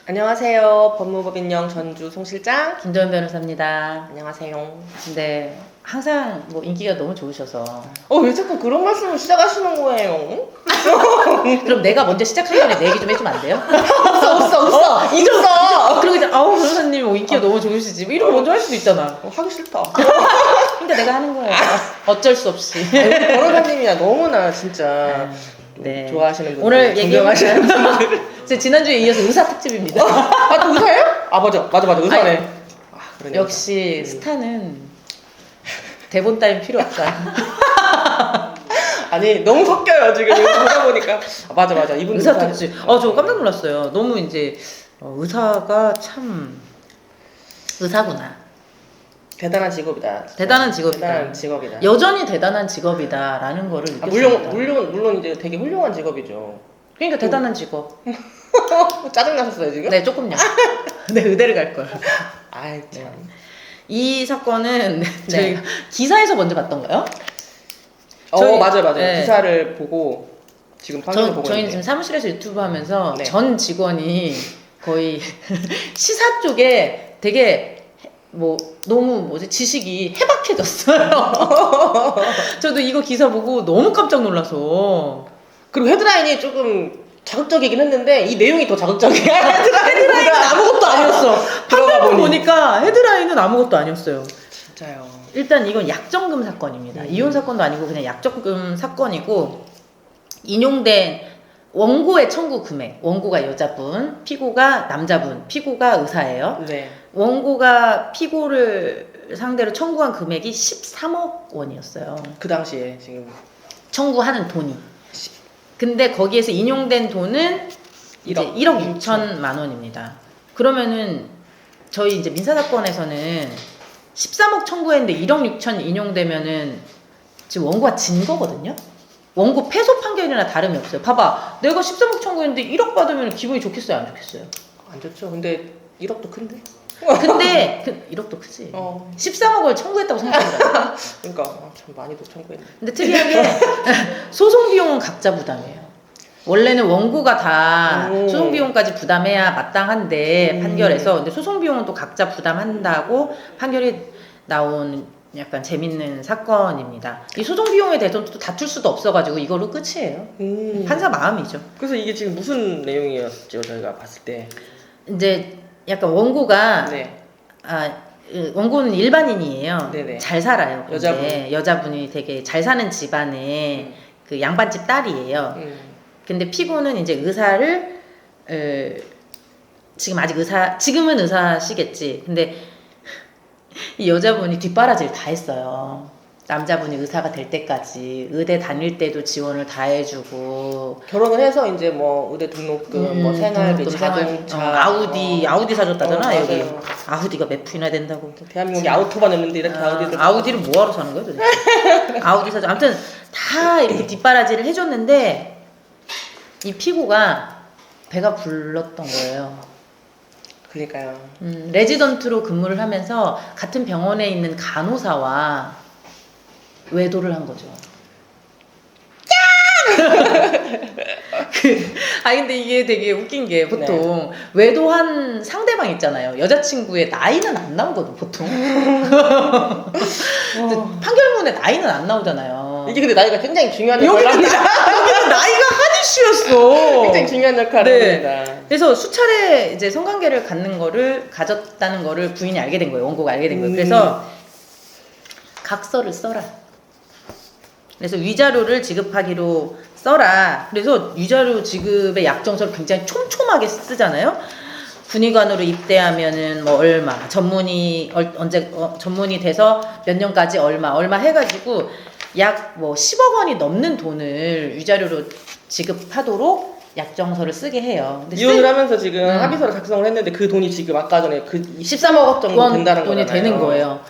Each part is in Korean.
안녕하세요. 법무법인영 전주 송 실장. 김도연 변호사입니다. 안녕하세요. 근데 항상 뭐 인기가 너무 좋으셔서 왜 자꾸 그런 말씀을 시작하시는 거예요? 그럼 내가 먼저 시작하기 전에 내 얘기 좀 해주면 안 돼요? 없어. 잊었어. 그리고 이제 아우 변호사님 뭐 인기가 너무 좋으시지 뭐 이런 거 먼저 할 수도 있잖아. 하기 싫다. 근데 내가 하는 거예요. 어쩔 수 없이. 변호사님이야 너무나 진짜 네. 좋아하시는 분들. 오늘 존경하시는 얘기해볼까요? 분들. 제 지난주에 이어서 의사 특집입니다. 또 의사예요? 맞아. 의사네. 그러네. 역시 스타는 대본 따윈 필요 없다. 아니 너무 섞여요 지금 이거 보다 보니까. 맞아. 이분 의사 특집. 저 깜짝 놀랐어요. 너무 이제 의사가 참 의사구나. 대단한 직업이다. 대단한 직업이다. 대단한 직업이다. 여전히 대단한 직업이다라는 거를 느꼈습니다. 물론 이제 되게 훌륭한 직업이죠. 그러니까 대단한 직업. 짜증 나셨어요 지금? 네, 조금요. 네, 의대를 갈 걸. 아이 참. 이 사건은 저희가 기사에서 먼저 봤던가요? 맞아요. 네. 기사를 보고 지금 방송을 보고 저희는 있는데. 지금 사무실에서 유튜브 하면서 네. 전 직원이 거의 시사 쪽에 되게 뭐 너무 지식이 해박해졌어요. 저도 이거 기사 보고 너무 깜짝 놀라서. 그리고 헤드라인이 조금 자극적이긴 했는데 이 내용이 더 자극적이야. 헤드라인은 아무것도 아니었어. 들어가 판결문 보니. 보니까 헤드라인은 아무것도 아니었어요. 진짜요. 일단 이건 약정금 사건입니다. 이혼 사건도 아니고 그냥 약정금 사건이고 인용된 원고의 청구 금액, 원고가 여자분, 피고가 남자분, 피고가 의사예요. 네. 원고가 피고를 상대로 청구한 금액이 13억 원이었어요. 그 당시에 지금 청구하는 돈이. 근데 거기에서 인용된 돈은 이제 1억 6천만 원입니다. 그러면은 저희 이제 민사사건에서는 13억 청구했는데 1억 6천 인용되면은 지금 원고가 진 거거든요. 원고 패소 판결이나 다름이 없어요. 봐봐, 내가 13억 청구했는데 1억 받으면 기분이 좋겠어요, 안 좋겠어요? 안 좋죠. 근데 1억도 큰데. 근데 1억도 크지. 13억을 청구했다고 생각합니다. 그러니까 참 많이도 청구했네. 근데 특이하게 소송 비용은 각자 부담해요. 원래는 원고가 다 소송 비용까지 부담해야 마땅한데 판결에서 근데 소송 비용은 또 각자 부담한다고 판결이 나온 약간 재밌는 사건입니다. 이 소송 비용에 대해서는 또 다툴 수도 없어가지고 이걸로 끝이에요. 판사 마음이죠. 그래서 이게 지금 무슨 내용이었죠? 저희가 봤을 때. 이제 약간 원고가 네. 원고는 일반인이에요. 네네. 잘 살아요. 여자분. 여자분이 되게 잘 사는 집안에 그 양반집 딸이에요. 근데 피고는 이제 의사를 지금은 의사시겠지. 근데 이 여자분이 뒷바라지를 다 했어요. 남자분이 의사가 될 때까지 의대 다닐 때도 지원을 다 해주고 결혼을 해서 이제 뭐 의대 등록금, 뭐 생활비, 자동차, 아우디 사줬다잖아. 여기 맞아요. 아우디가 몇 푼이나 된다고. 대한민국에 아우토반 없는데 이렇게 아우디를 아우디를 뭐하러 사는 거야 도대체? 아우디 사줘. 아무튼 다 이렇게 뒷바라지를 해줬는데 이 피고가 배가 불렀던 거예요. 그러니까요. 레지던트로 근무를 하면서 같은 병원에 있는 간호사와 외도를 한 거죠. 근데 이게 되게 웃긴 게 보통 외도한 상대방 있잖아요. 여자친구의 나이는 안 나오거든 보통. 판결문에 나이는 안 나오잖아요. 이게 근데 나이가 굉장히 중요한 여기는 역할을 여기는 나이가 한 이슈였어. 굉장히 중요한 역할을 합니다. 그래서 수차례 이제 성관계를 가졌다는 거를 부인이 알게 된 거예요. 원고가 알게 된 거예요. 그래서 각서를 써라. 그래서 위자료를 지급하기로 써라. 그래서 위자료 지급의 약정서를 굉장히 촘촘하게 쓰잖아요. 군의관으로 입대하면은 뭐 얼마, 전문의 전문의 돼서 몇 년까지 얼마 해가지고 약 뭐 10억 원이 넘는 돈을 위자료로 지급하도록 약정서를 쓰게 해요. 근데 이혼을 하면서 지금 합의서를 작성을 했는데 그 돈이 지금 아까 전에 그 13억 정도 된다는 돈이 거잖아요. 되는 거예요.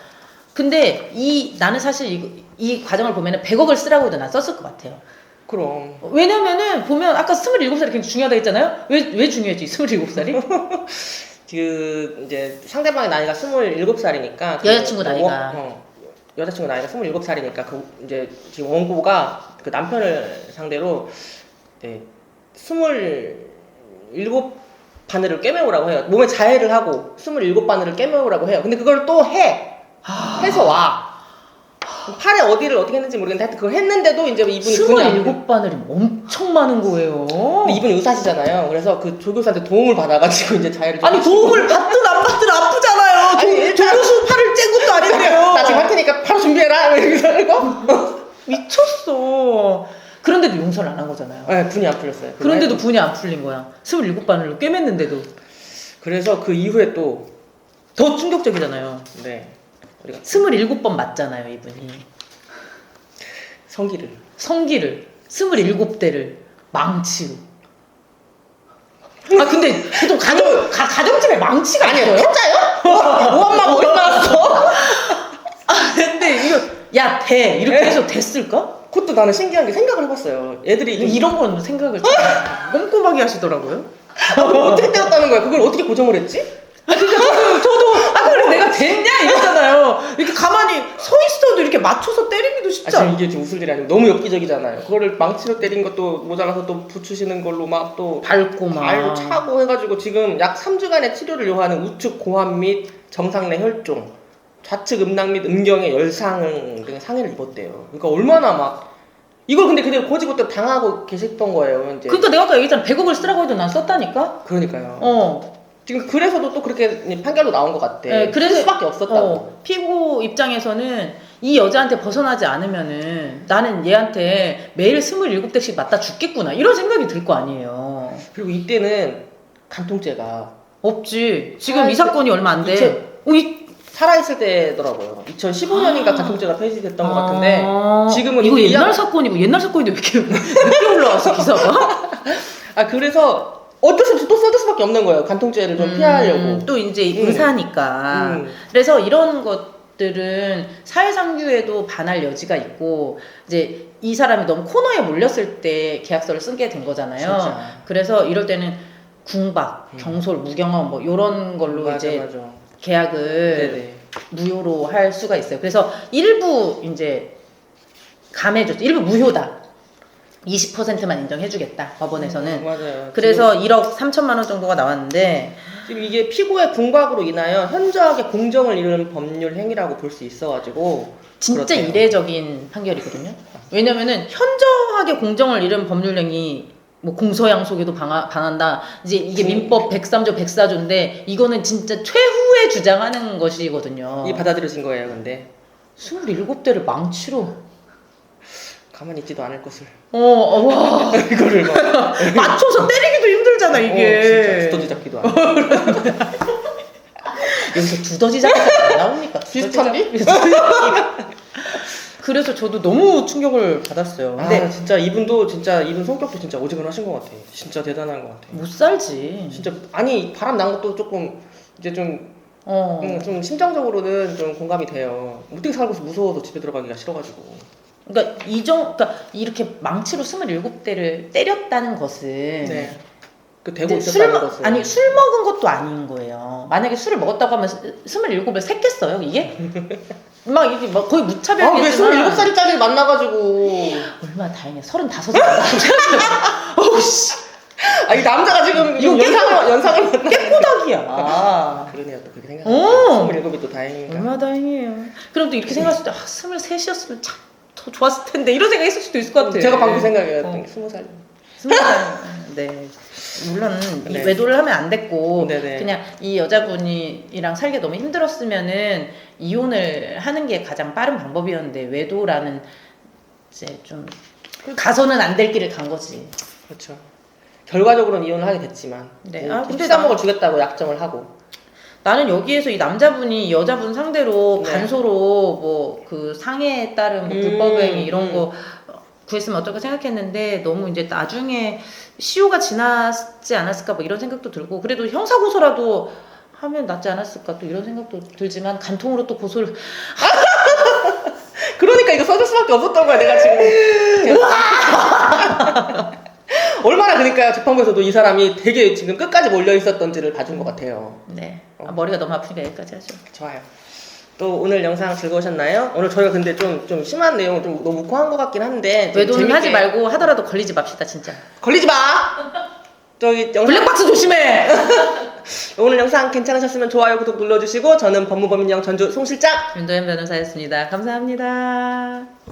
근데 나는 사실 이 과정을 보면은 100억을 쓰라고도 난 썼을 것 같아요. 그럼. 왜냐면은 보면 아까 27살이 굉장히 중요하다 했잖아요. 왜 중요했지? 27살이? 그 이제 상대방의 나이가 27살이니까 여자친구 나이가 여자친구 나이가 27살이니까 그 이제 지금 원고가 그 남편을 상대로 27 바늘을 꿰매오라고 해요. 몸에 자해를 하고 27바늘을 꿰매오라고 해요. 근데 그걸 또 해서 와. 팔에 어디를 어떻게 했는지 모르겠는데 하여튼 그걸 했는데도 이제 이분이 분이 안 풀려. 27바늘이 엄청 많은 거예요. 근데 이분이 의사시잖아요. 그래서 그 조교수한테 도움을 받아가지고 이제 자해를 좀 아니 하시고. 도움을 받든 안 받든 아프잖아요. 아니, 조교수 팔을 짠 것도 아닌데요. 나 지금 할 테니까 바로 준비해라. 이러면서 하는 거. 미쳤어. 그런데도 용서를 안 한 거잖아요. 네, 분이 안 풀렸어요. 그런데도 분이 안 풀린 거야. 27바늘로 꿰맸는데도. 그래서 그 이후에 또 더 충격적이잖아요. 네. 우리가 27번 맞잖아요, 이분이. 성기를 27대를 망치로. 아 근데 보통 가정집에 망치가 아니에요. 있어요? 타짜요? 오한마 어디 나왔어? 아 근데 이거 야 대 이렇게 해서 됐을까? 그것도 나는 신기한 게 생각을 해봤어요. 애들이 이런 건 생각을 좀 꼼꼼하게 하시더라고요. 어떻게 때렸다는 거야? 그걸 어떻게 고정을 했지? 저도 그래 내가 됐냐 이러잖아요. 이렇게 가만히 서 있어도 이렇게 맞춰서 때리기도 쉽지 지금 않아. 이게 지금 웃을 일이 아니고 너무 엽기적이잖아요. 그거를 망치로 때린 것도 모자라서 또 붙이시는 걸로 막 또 밟고 막. 발 차고 해가지고 지금 약 3주간의 치료를 요하는 우측 고환 및 정상 내 혈종, 좌측 음낭 및 음경의 열상 등의 상해를 입었대요. 그러니까 얼마나 막 이걸 근데 그대로 고지고대 당하고 계셨던 거예요. 이제. 그러니까 내가 아까 얘기했잖아. 100억을 쓰라고 해도 난 썼다니까. 그러니까요. 지금 그래서도 또 그렇게 판결로 나온 것 같아. 네, 그래서 수밖에 없었다고. 피고 입장에서는 이 여자한테 벗어나지 않으면은 나는 얘한테 매일 27대씩 맞다 죽겠구나 이런 생각이 들 거 아니에요. 그리고 이때는 간통죄가 없지. 지금 이 사건이 얼마 안 돼. 살아있을 때더라고요. 2015년인가 간통죄가 폐지됐던 것 같은데 지금은 이거 이제 옛날 사건이고 옛날 사건인데 왜 이렇게 늦게 올라왔어 기사가? 그래서 어쩔 수 없이 또 써줄 수밖에 없는 거예요. 간통죄를 좀 피하려고. 또 이제 의사니까. 그래서 이런 것들은 사회상규에도 반할 여지가 있고 이제 이 사람이 너무 코너에 몰렸을 때 계약서를 쓰게 된 거잖아요. 진짜. 그래서 이럴 때는 궁박, 경솔, 무경험 뭐 이런 걸로 맞아. 계약을 네네. 무효로 할 수가 있어요. 그래서 일부 이제 감해줬죠. 일부 무효다. 20%만 인정해주겠다. 법원에서는. 맞아요. 그래서 1억 3천만 원 정도가 나왔는데 지금 이게 피고의 궁박으로 인하여 현저하게 공정을 이루는 법률 행위라고 볼 수 있어가지고 진짜 그렇대요. 이례적인 판결이거든요. 왜냐면은 현저하게 공정을 이룬 법률 행위 뭐 공서양속에도 반한다. 이제 이게 민법 103조 104조인데 이거는 진짜 최후에 주장하는 것이거든요. 이게 받아들여진 거예요. 근데 27대를 망치로 가만히 있지도 않을 것을 와. 이거를 막 맞춰서 때리기도 힘들잖아 이게. 진짜 두더지 잡기도 하고. 여기서 두더지 잡기가 나옵니까? 비슷한데? 그래서 저도 너무 충격을 받았어요. 근데 진짜 이분도 진짜 이분 성격도 진짜 오직은 하신 것 같아. 진짜 대단한 것 같아. 못 살지. 진짜 아니 바람 난 것도 조금 이제 좀 심정적으로는 좀 공감이 돼요. 어떻게 살고 무서워서 집에 들어가기가 싫어가지고. 그러니까 그러니까 이렇게 망치로 27대를 때렸다는 것은 그 대고 있었다는 것은 술 먹은 것도 아닌 거예요. 만약에 술을 먹었다고 하면 27을 샜겠어요 이게? 막 이게 막 거의 무차별이겠지만 왜 27살짜리를 만나가지고 얼마나 다행이야. 35살 어우씨. 이 남자가 지금 이거 연상을 만나 깨꼬닥이야. 그러네요. 또 그렇게 생각하면 27이 또 다행인가. 얼마나 다행이에요. 그럼 또 이렇게 생각했을 때 23이었으면 참 더 좋았을 텐데 이런 생각 했을 수도 있을 것 같아요. 제가 방금 생각해요. 20살. 20살. 네. 물론 이 외도를 하면 안 됐고 그냥 이 여자분이랑 살기 너무 힘들었으면은 이혼을 하는 게 가장 빠른 방법이었는데 외도라는 이제 좀 가서는 안 될 길을 간 거지. 그렇죠. 결과적으로는 이혼을 하게 됐지만 근데 쌈먹을 주겠다고 약정을 하고 나는 여기에서 이 남자분이 여자분 상대로 반소로 뭐 그 상해에 따른 뭐 불법행위 이런 거 구했으면 어떨까 생각했는데 너무 이제 나중에 시효가 지났지 않았을까 뭐 이런 생각도 들고 그래도 형사고소라도 하면 낫지 않았을까 또 이런 생각도 들지만 간통으로 또 고소를 그러니까 이거 써줄 수밖에 없었던 거야 내가 지금 얼마나 그러니까 재판부에서도 이 사람이 되게 지금 끝까지 몰려 있었던지를 봐준 것 같아요. 네. 머리가 너무 아프니까 여기까지 하죠. 좋아요. 또 오늘 영상 즐거우셨나요? 오늘 저희가 근데 좀 심한 내용을 좀 너무 묵고한 것 같긴 한데 외도는 하지 말고 하더라도 걸리지 맙시다 진짜. 걸리지 마! 저기 영상 블랙박스 조심해. 오늘 영상 괜찮으셨으면 좋아요 구독 눌러주시고 저는 법무법인영 전주 송 실장 윤도현 변호사였습니다. 감사합니다.